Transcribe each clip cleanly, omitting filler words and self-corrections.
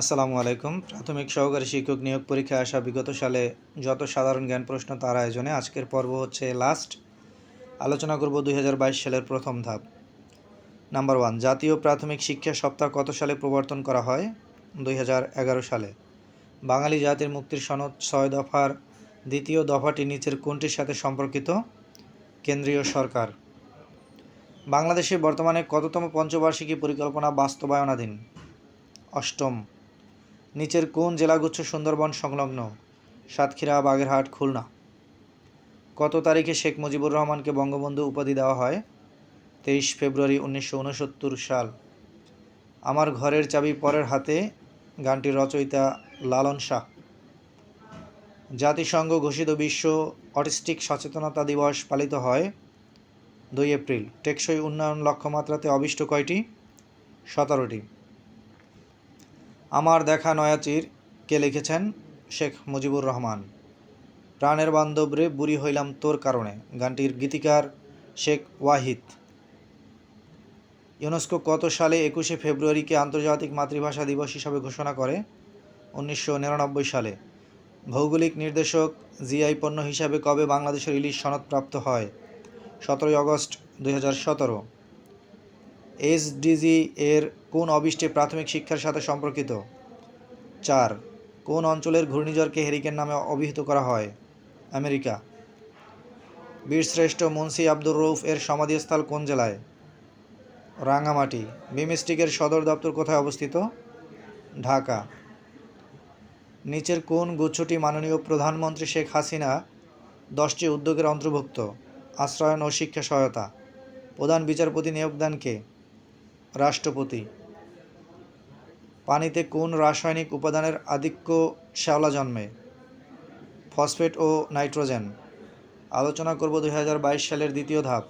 আসসালামু আলাইকুম। প্রাথমিক সহকারী শিক্ষক নিয়োগ পরীক্ষায় আসা বিগত সালে যত সাধারণ জ্ঞান প্রশ্ন তার আয়োজনে আজকের পর্ব হচ্ছে লাস্ট। আলোচনা করব 2022 সালের প্রথম ধাপ। নাম্বার 1, জাতীয় প্রাথমিক শিক্ষা সপ্তাহ কত সালে প্রবর্তন করা হয়? 2011 সালে। বাঙালি জাতির মুক্তির সনদ 6 দফার দ্বিতীয় দফাটি নিচের কোনটির সাথে সম্পর্কিত? কেন্দ্রীয় সরকার। বাংলাদেশে বর্তমানে কততম পঞ্চবার্ষিকী পরিকল্পনা বাস্তবায়নাধীন? অষ্টম। নিচের কোন জেলাগুচ্ছ সুন্দরবন সংলগ্ন? সাতক্ষীরা, বাগেরহাট, খুলনা। কত তারিখে শেখ মুজিবুর রহমানকে বঙ্গবন্ধু উপাধি দেওয়া হয়? 23 ফেব্রুয়ারি 1969 সাল। আমার ঘরের চাবি পরের হাতে গানটির রচয়িতা লালন শাহ। জাতিসংঘ ঘোষিত বিশ্ব অটিস্টিক সচেতনতা দিবস পালিত হয় 2 এপ্রিল। টেকসই উন্নয়ন লক্ষ্যমাত্রাতে অবিষ্ট কয়টি? 17টি। আমার দেখা নয়াচির কে লিখেছেন? শেখ মুজিবুর রহমান। প্রাণের বান্ধব রে বুড়ি হইলাম তোর কারণে গানটির গীতিকার শেখ ওয়াহিদ। ইউনেস্কো কত সালে 21শে ফেব্রুয়ারিকে আন্তর্জাতিক মাতৃভাষা দিবস হিসাবে ঘোষণা করে? 1999 সালে। ভৌগোলিক নির্দেশক জিআই পণ্য হিসাবে কবে বাংলাদেশের ইলিশ সনদপ্রাপ্ত হয়? 17 আগস্ট 2017। এসডিজি এর কোন অবিষ্টে প্রাথমিক শিক্ষার সাথে সম্পর্কিত? 4। কোন অঞ্চলের ঘূর্ণিঝড়কে হেরিকেন নামে অভিহিত করা হয়? আমেরিকা। বীরশ্রেষ্ঠ মুন্সি আব্দুর রউফ এর সমাধিস্থল কোন জেলায়? রাঙ্গামাটি। বিমস্টেকের সদর দপ্তর কোথায় অবস্থিত? ঢাকা। নিচের কোন গুচ্ছটি মাননীয় প্রধানমন্ত্রী শেখ হাসিনা 10টি উদ্যোগের অন্তর্ভুক্ত? আশ্রয়ন ও শিক্ষা সহায়তা। প্রধান বিচারপতি নিয়োগ দেন কে? রাষ্ট্রপতি। পানিতে কোন রাসায়নিক উপাদানের আধিক্য শ্যাওলা জন্মে? ফসফেট ও নাইট্রোজেন। আলোচনা করব 2022 সালের দ্বিতীয় ধাপ।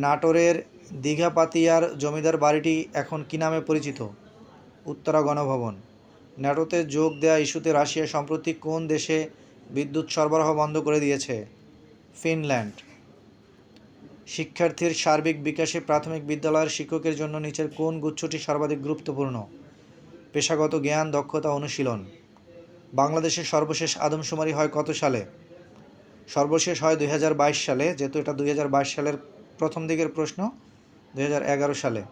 নাটোরের দীঘাপাতিয়ার জমিদার বাড়িটি এখন কী নামে পরিচিত? উত্তরা গণভবন। ন্যাটোতে যোগ দেয়া ইস্যুতে রাশিয়া সম্প্রতি কোন দেশে বিদ্যুৎ সরবরাহ বন্ধ করে দিয়েছে? ফিনল্যান্ড। শিক্ষার্থীর সার্বিক বিকাশে প্রাথমিক বিদ্যালয়ের শিক্ষকের জন্য নিচের কোন গুচ্ছটি সর্বাধিক গুরুত্বপূর্ণ? পেশাগত জ্ঞান, দক্ষতা, অনুশীলন। বাংলাদেশের সর্বশেষ আদমশুমারি হয় কত সালে? সর্বশেষ হয় 2022 সালে। যেহেতু এটা 2022 সালের প্রথম দিকের প্রশ্ন, 2011 সালে,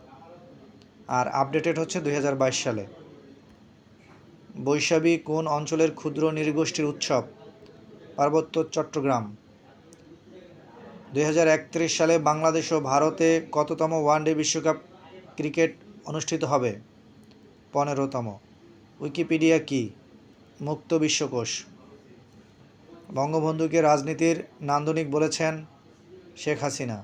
আর আপডেটেড হচ্ছে 2022 সালে। বৈশাখী কোন অঞ্চলের ক্ষুদ্র নৃগোষ্ঠীর উৎসব? পার্বত্য চট্টগ্রাম। 2031 সালে বাংলাদেশ ও ভারতে কততম ওয়ানডে বিশ্বকাপ ক্রিকেট অনুষ্ঠিত হবে? 15তম। উইকিপিডিয়া কি? মুক্ত বিশ্বকোষ। বঙ্গবন্ধুকে রাজনীতির নান্দনিক বলেছেন শেখ হাসিনা।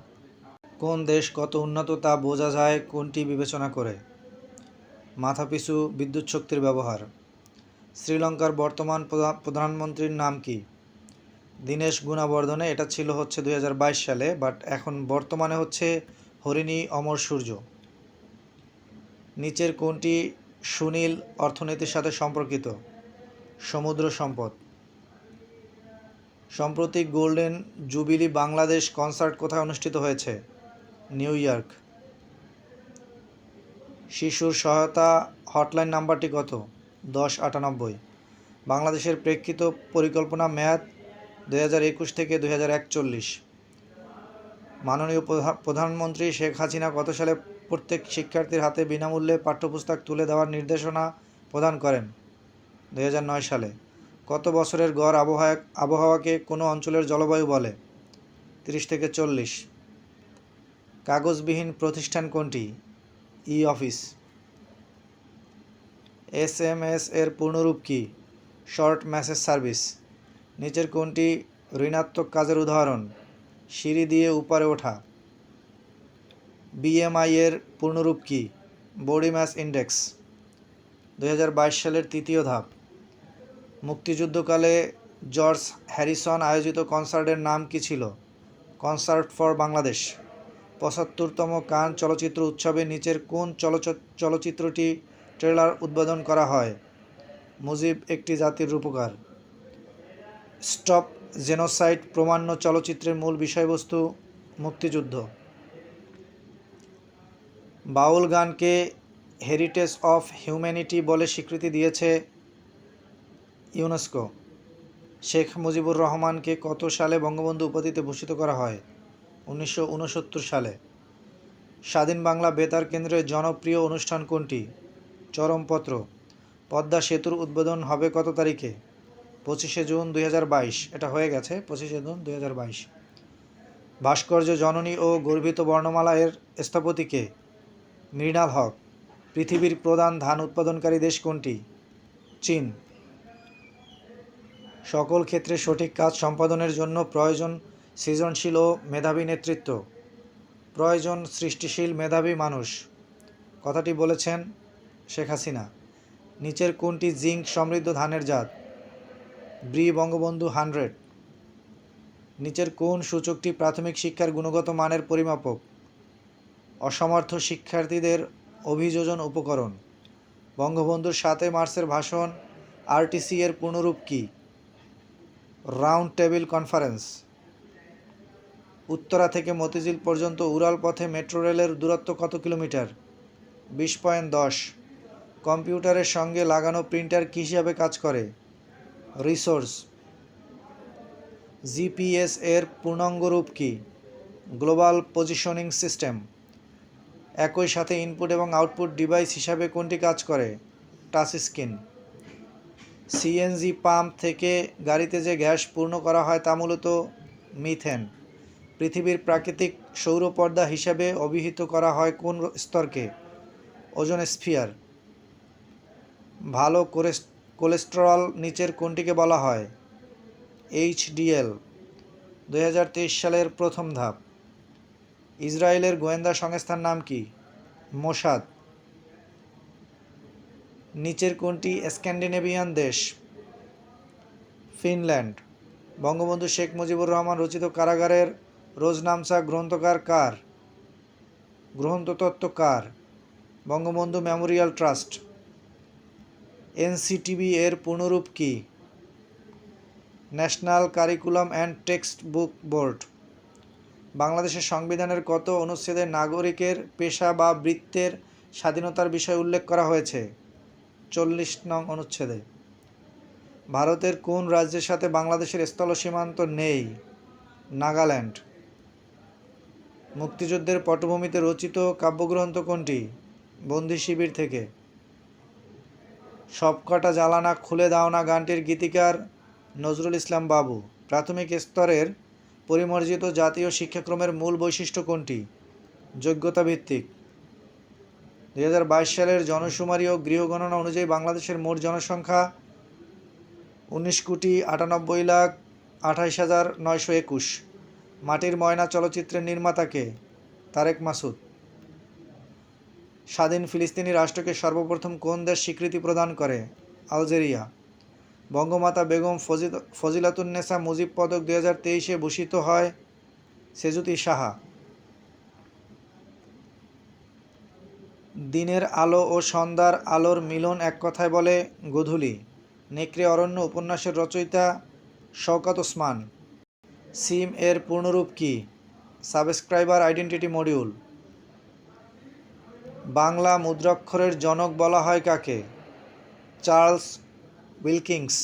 কোন দেশ কত উন্নত তা বোঝা যায় কোনটি বিবেচনা করে? মাথাপিছু বিদ্যুৎ শক্তির ব্যবহার। শ্রীলঙ্কার বর্তমান প্রধানমন্ত্রীর নাম কি? দীনেশ গুণাবর্ধনে। এটা ছিল হচ্ছে 2022 সালে, বাট এখন বর্তমানে হচ্ছে হরিণী অমর সূর্য। নিচের কোনটি সুনীল অর্থনীতির সাথে সম্পর্কিত? সমুদ্র সম্পদ। সম্প্রতি গোল্ডেন জুবিলি বাংলাদেশ কনসার্ট কোথায় অনুষ্ঠিত হয়েছে? New York. শিশুর সহায়তা হটলাইন নাম্বারটি কত? 1098। বাংলাদেশের প্রেক্ষিত পরিকল্পনা মেয়াদ 2021 থেকে 2041। মাননীয় প্রধানমন্ত্রী শেখ হাসিনা কত সালে প্রত্যেক শিক্ষার্থীর হাতে বিনামূল্যে পাঠ্যপুস্তক তুলে দেওয়ার নির্দেশনা প্রদান করেন? 2009 সালে। কত বছরের গড় আবহাওয়াকে কোনো অঞ্চলের জলবায়ু বলে? 30 থেকে 40। কাগজবিহীন প্রতিষ্ঠান কোনটি? ই অফিস। SMS এর পূর্ণরূপ কি? Short message service. নিচের কোনটি ঋণাত্মক কাজের উদাহরণ? সিঁড়ি দিয়ে উপরে ওঠা। BMI এর পূর্ণরূপ কি? Body mass index. 2022 সালের তৃতীয় ধাপ। মুক্তিযুদ্ধকালে জর্জ হ্যারিসন আয়োজিত কনসার্টের নাম কি ছিল? Concert for Bangladesh. 75তম কান চলচ্চিত্র উৎসবে নিচের কোন চলচ্চিত্রটি ট্রেলার উদ্বোধন করা হয়? মুজিব একটি জাতির রূপকার। স্টপ জেনোসাইড প্রামাণ্য চলচ্চিত্রের মূল বিষয়বস্তু মুক্তিযুদ্ধ। বাউল গানকে হেরিটেজ অফ হিউম্যানিটি বলে স্বীকৃতি দিয়েছে ইউনেস্কো? শেখ মুজিবুর রহমানকে কত সালে বঙ্গবন্ধু উপাধিতে ভূষিত করা হয়? 1969 সালে। স্বাধীন বাংলা বেতার কেন্দ্রের জনপ্রিয় অনুষ্ঠান কোনটি? চরমপত্র। পদ্মা সেতুর উদ্বোধন হবে কত তারিখে? 25শে জুন 2022। এটা হয়ে গেছে 25শে জুন 2022। ভাস্কর্য জননী ও গর্ভিত বর্ণমালা এর স্থপতি কে? মৃণাল হক। পৃথিবীর প্রধান ধান উৎপাদনকারী দেশ কোনটি? চীন। সকল ক্ষেত্রে সঠিক কাজ সম্পাদনের জন্য প্রয়োজন সৃজনশীল ও মেধাবী নেতৃত্ব। প্রয়োজন সৃষ্টিশীল মেধাবী মানুষ। কথাটি বলেছেন শেখ হাসিনা। নিচের কোনটি জিঙ্ক সমৃদ্ধ ধানের জাত? ব্রি বঙ্গবন্ধু 100। নিচের কোন সূচকটি প্রাথমিক শিক্ষার গুণগত মানের পরিমাপক? অসমর্থ শিক্ষার্থীদের অভিযোজন উপকরণ। বঙ্গবন্ধুর 7 মার্চের ভাষণ আরটিসি এর পূর্ণরূপ কী? Round table conference. উত্তরা থেকে মতিঝিল পর্যন্ত উড়াল পথে মেট্রো রেলের দূরত্ব কত কিলোমিটার? 20.10। কম্পিউটারের সঙ্গে লাগানো প্রিন্টার কী হিসাবে কাজ করে? রিসোর্স। জিপিএস এর পূর্ণাঙ্গ রূপ কী? Global positioning system. একই সাথে ইনপুট এবং আউটপুট ডিভাইস হিসাবে কোনটি কাজ করে? Touch screen. সিএনজি পাম্প থেকে গাড়িতে যে গ্যাস পূর্ণ করা হয় তা মূলত মিথেন। পৃথিবীর প্রাকৃতিক সৌরপর্দা হিসাবে অভিহিত করা হয় কোন স্তরকে? Ozone sphere. ভালো কোলেস্টেরল নিচের কোনটিকে বলা হয়? এইচডিএল। 2023 সালের প্রথম ধাপ। ইসরায়েলের গোয়েন্দা সংস্থার নাম কি? মোসাদ। নিচের কোনটি স্ক্যান্ডিনেভিয়ান দেশ? ফিনল্যান্ড। বঙ্গবন্ধু শেখ মুজিবুর রহমান রচিত কারাগারের রোজনামচা গ্রন্থতত্ত্ব কার? Bangabandhu memorial trust. এনসিটিবি এর পূর্ণরূপ কী? National curriculum and text book board. বাংলাদেশের সংবিধানের কত অনুচ্ছেদে নাগরিকের পেশা বা বৃত্তের স্বাধীনতার বিষয় উল্লেখ করা হয়েছে? 40 নং অনুচ্ছেদে। ভারতের কোন রাজ্যের সাথে বাংলাদেশের স্থল সীমান্ত নেই? নাগাল্যান্ড। মুক্তিযুদ্ধের পটভূমিতে রচিত কাব্যগ্রন্থ কোনটি? বন্দি শিবির থেকে। সবকটা জ্বালানা খুলে দাও না গানটির গীতিকার নজরুল ইসলাম বাবু। প্রাথমিক স্তরের পরিমার্জিত জাতীয় শিক্ষাক্রমের মূল বৈশিষ্ট্য কোনটি? যোগ্যতা ভিত্তিক। 2022 সালের জনশুমারি ও গৃহগণনা অনুযায়ী বাংলাদেশের মোট জনসংখ্যা 19,98,28,921। মাটির ময়না চলচ্চিত্রের নির্মাতা কে? তারেক মাসুদ। স্বাধীন ফিলিস্তিনি রাষ্ট্রকে সর্বপ্রথম কোন দেশ স্বীকৃতি প্রদান করে? আলজেরিয়া। বঙ্গমাতা বেগম ফজিলাতুন্নেসা মুজিব পদক 2023-এ ভূষিত হয় সেজুতি সাহা। দিনের আলো ও সন্ধ্যার আলোর মিলন এক কথায় বলে গোধূলি। নেকড়ে অরণ্য উপন্যাসের রচয়িতা শওকত ওসমান। সিম এর পূর্ণরূপ কী? Subscriber identity module. বাংলা মুদ্রাক্ষরের জনক বলা হয় কাকে? Charles Wilkins.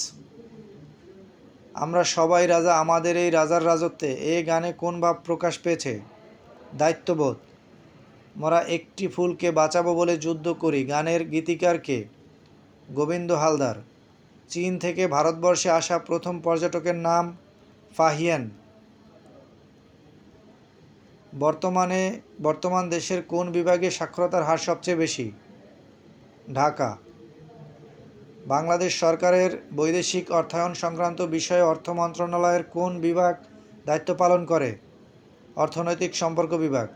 আমরা সবাই রাজা আমাদের এই রাজার রাজত্বে এ গানে কোন ভাব প্রকাশ পেয়েছে? দায়িত্ববোধ। মোরা একটি ফুলকে বাঁচাবো বলে যুদ্ধ করি গানের গীতিকার কে? গোবিন্দ হালদার। চীন থেকে ভারতবর্ষে আসা প্রথম পর্যটকের নাম ফাহিয়েন। বর্তমান দেশের কোন বিভাগে সাক্ষরতার হার সবচেয়ে বেশি? ঢাকা। বাংলাদেশ সরকারের বৈদেশিক অর্থায়ন সংক্রান্ত বিষয়ে অর্থ মন্ত্রণালয়ের কোন বিভাগ দায়িত্ব পালন করে? অর্থনৈতিক সম্পর্ক বিভাগ।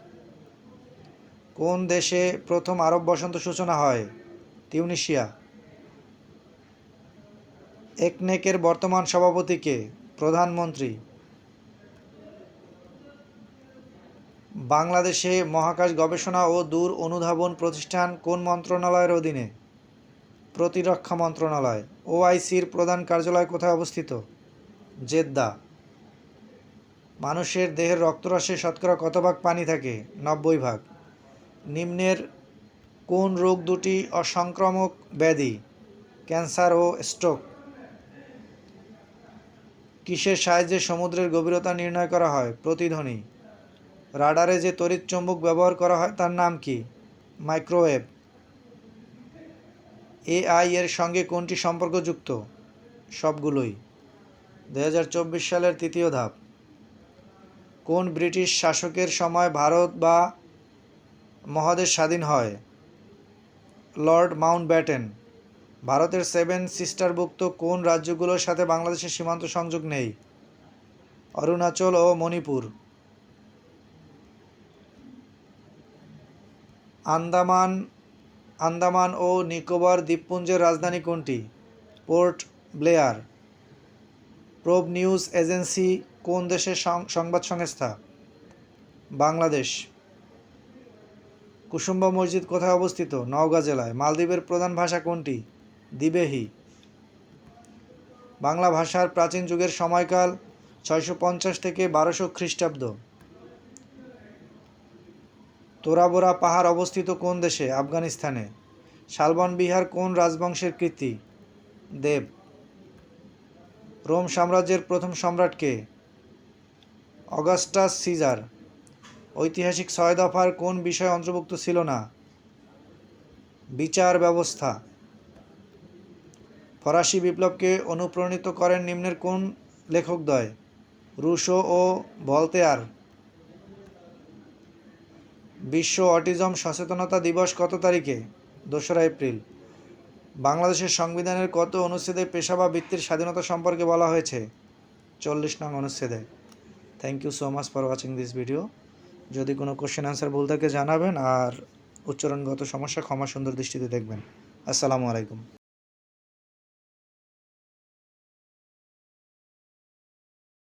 কোন দেশে প্রথম আরব বসন্ত সূচনা হয়? তিউনিসিয়া। একনেকের বর্তমান সভাপতি কে? প্রধানমন্ত্রী। বাংলাদেশে মহাকাশ গবেষণা ও দূর অনুধাবন প্রতিষ্ঠান কোন মন্ত্রণালয়ের অধীনে? প্রতিরক্ষা মন্ত্রণালয়। ওআইসির প্রধান কার্যালয় কোথায় অবস্থিত? জেদ্দা। মানুষের দেহের রক্তরসে শতকরা কত ভাগ পানি থাকে? 90 ভাগ। নিম্নের কোন রোগ দুটি অসংক্রামক ব্যাধি? ক্যান্সার ও স্ট্রোক। কিসের সাহায্যে সমুদ্রের গভীরতা নির্ণয় করা হয়? প্রতিধ্বনি। রাডারে যে তড়িৎ চৌম্বক ব্যবহার করা হয় তার নাম কি? মাইক্রোওয়েভ। এআই এর সঙ্গে কোনটি সম্পর্কযুক্ত? সবগুলোই। 2024 সালের তৃতীয় ধাপ। কোন ব্রিটিশ শাসকের সময় ভারত বা মহাদেশ স্বাধীন হয়? Lord Mountbatten. ভারতের সেভেন সিস্টারভুক্ত কোন রাজ্যগুলোর সাথে বাংলাদেশের সীমান্ত সংযোগ নেই? অরুণাচল ও মণিপুর। আন্দামান ও নিকোবর দ্বীপপুঞ্জের রাজধানী কোনটি? Port Blair. প্রব নিউজ এজেন্সি কোন দেশের সংবাদ সংস্থা? বাংলাদেশ। কুসুম্বা মসজিদ কোথায় অবস্থিত? নওগাঁ জেলায়। মালদ্বীপের প্রধান ভাষা কোনটি? দিবেহি। বাংলা ভাষার প্রাচীন যুগের সময়কাল 650 থেকে 1200 খ্রিস্টাব্দ। তোরা বোরা পাহাড় অবস্থিত কোন দেশে? আফগানিস্তানে। শালবন বিহার কোন রাজবংশের কীর্তি? দেব। রোম সাম্রাজ্যের প্রথম সম্রাট কে? Augustus caesar. ঐতিহাসিক 6 দফার কোন বিষয় অন্তর্ভুক্ত ছিল না? বিচার ব্যবস্থা। ফরাসি বিপ্লবকে অনুপ্রাণিত করেন নিম্নের কোন লেখকদ্বয়? রুশো ও ভলতেয়ার। বিশ্ব অটিজম সচেতনতা দিবস কত তারিখে? 2রা এপ্রিল। বাংলাদেশের সংবিধানের কত অনুচ্ছেদে পেশা বা বৃত্তির স্বাধীনতা সম্পর্কে বলা হয়েছে? 40 নং অনুচ্ছেদে। Thank you so much for watching this video. যদি কোনো কোশ্চেন আনসার ভুল থাকে জানাবেন, আর উচ্চারণগত সমস্যা ক্ষমা সুন্দর দৃষ্টিতে দেখবেন। আসসালামু আলাইকুম।